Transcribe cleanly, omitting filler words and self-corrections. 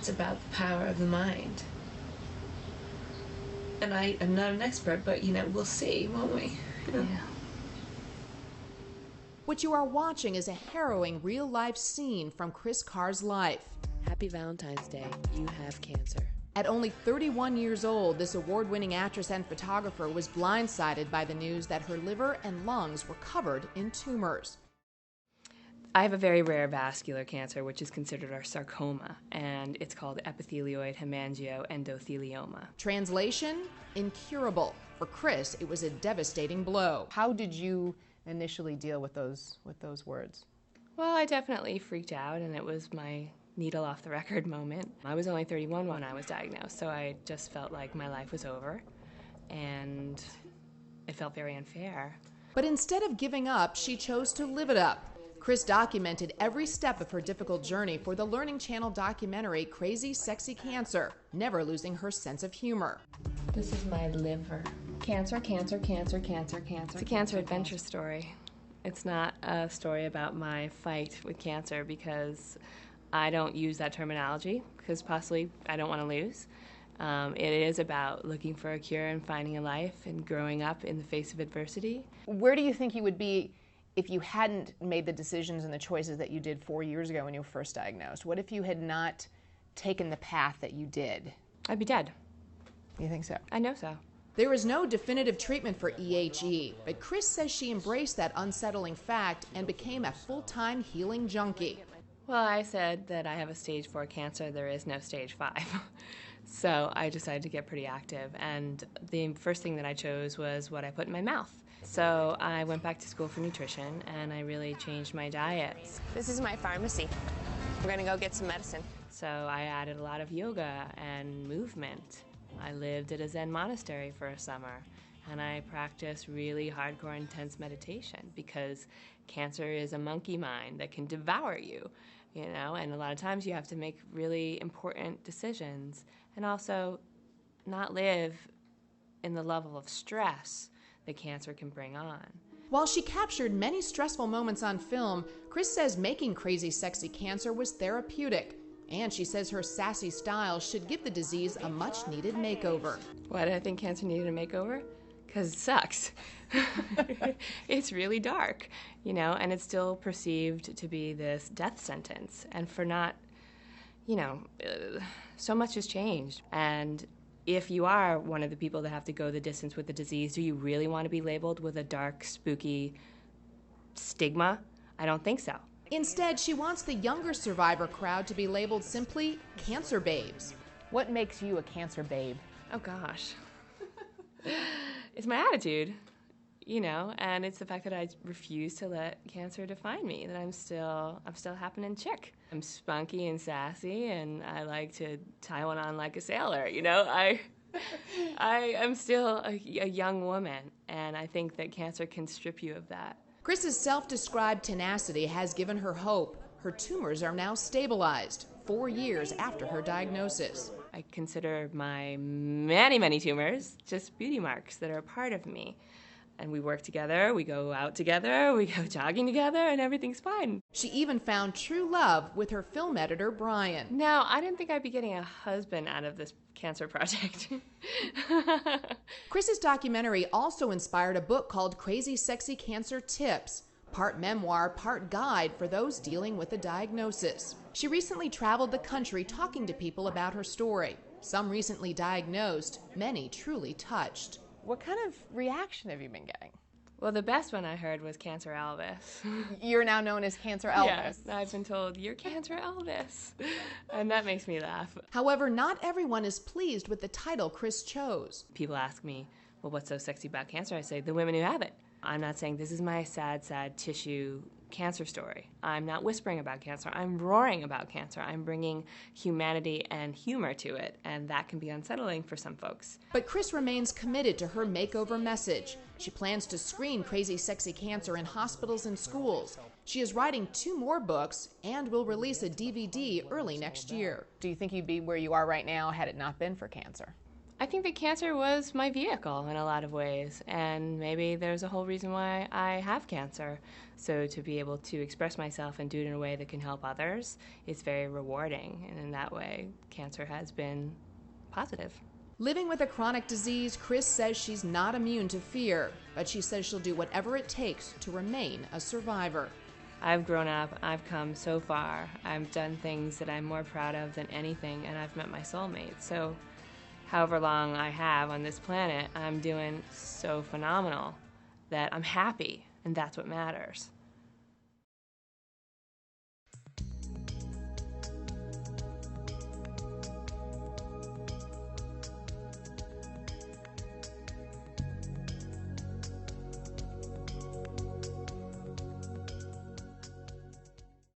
It's about the power of the mind. And I am not an expert, but, we'll see, won't we? Yeah. What you are watching is a harrowing real-life scene from Kris Carr's life. Happy Valentine's Day. You have cancer. At only 31 years old, this award-winning actress and photographer was blindsided by the news that her liver and lungs were covered in tumors. I have a very rare vascular cancer, which is considered a sarcoma, and it's called epithelioid hemangioendothelioma. Translation: incurable. For Kris, it was a devastating blow. How did you initially deal with those words? Well, I definitely freaked out, and it was my needle off the record moment. I was only 31 when I was diagnosed, so I just felt like my life was over, and it felt very unfair. But instead of giving up, she chose to live it up. Kris documented every step of her difficult journey for the Learning Channel documentary Crazy Sexy Cancer, never losing her sense of humor. This is my liver. Cancer, cancer, cancer, cancer, cancer. It's a cancer adventure story. It's not a story about my fight with cancer, because I don't use that terminology, because possibly I don't want to lose. It is about looking for a cure and finding a life and growing up in the face of adversity. Where do you think you would be if you hadn't made the decisions and the choices that you did 4 years ago when you were first diagnosed? What if you had not taken the path that you did? I'd be dead. You think so? I know so. There is no definitive treatment for EHE, but Kris says she embraced that unsettling fact and became a full-time healing junkie. Well, I said that I have a stage 4 cancer. There is no stage 5. So I decided to get pretty active, and the first thing that I chose was what I put in my mouth. So I went back to school for nutrition, and I really changed my diet. This is my pharmacy. We're gonna go get some medicine. So I added a lot of yoga and movement. I lived at a Zen monastery for a summer, and I practiced really hardcore, intense meditation, because cancer is a monkey mind that can devour you, and a lot of times you have to make really important decisions, and also not live in the level of stress that cancer can bring on. While she captured many stressful moments on film, Kris says making Crazy Sexy Cancer was therapeutic. And she says her sassy style should give the disease a much-needed makeover. Why do I think cancer needed a makeover? Because it sucks. It's really dark, and it's still perceived to be this death sentence. And for not, so much has changed. And if you are one of the people that have to go the distance with the disease, do you really want to be labeled with a dark, spooky stigma? I don't think so. Instead, she wants the younger survivor crowd to be labeled simply cancer babes. What makes you a cancer babe? Oh gosh. It's my attitude, and it's the fact that I refuse to let cancer define me, that I'm still a happening chick. I'm spunky and sassy, and I like to tie one on like a sailor, I am still a young woman, and I think that cancer can strip you of that. Kris's self-described tenacity has given her hope. Her tumors are now stabilized, 4 years after her diagnosis. I consider my many, many tumors just beauty marks that are a part of me. And we work together, we go out together, we go jogging together, and everything's fine. She even found true love with her film editor, Brian. No, I didn't think I'd be getting a husband out of this cancer project. Kris's documentary also inspired a book called Crazy Sexy Cancer Tips, part memoir, part guide for those dealing with a diagnosis. She recently traveled the country talking to people about her story. Some recently diagnosed, many truly touched. What kind of reaction have you been getting? Well, the best one I heard was Cancer Elvis. You're now known as Cancer Elvis. Yes, I've been told, you're Cancer Elvis. And that makes me laugh. However, not everyone is pleased with the title Kris chose. People ask me, well, what's so sexy about cancer? I say, the women who have it. I'm not saying this is my sad, sad tissue cancer story. I'm not whispering about cancer. I'm roaring about cancer. I'm bringing humanity and humor to it, and that can be unsettling for some folks. But Kris remains committed to her makeover message. She plans to screen Crazy Sexy Cancer in hospitals and schools. She is writing 2 more books and will release a DVD early next year. Do you think you'd be where you are right now had it not been for cancer? I think that cancer was my vehicle in a lot of ways, and maybe there's a whole reason why I have cancer. So to be able to express myself and do it in a way that can help others is very rewarding, and in that way, cancer has been positive. Living with a chronic disease, Kris says she's not immune to fear, but she says she'll do whatever it takes to remain a survivor. I've grown up, I've come so far, I've done things that I'm more proud of than anything, and I've met my soulmate. So however long I have on this planet, I'm doing so phenomenal that I'm happy, and that's what matters.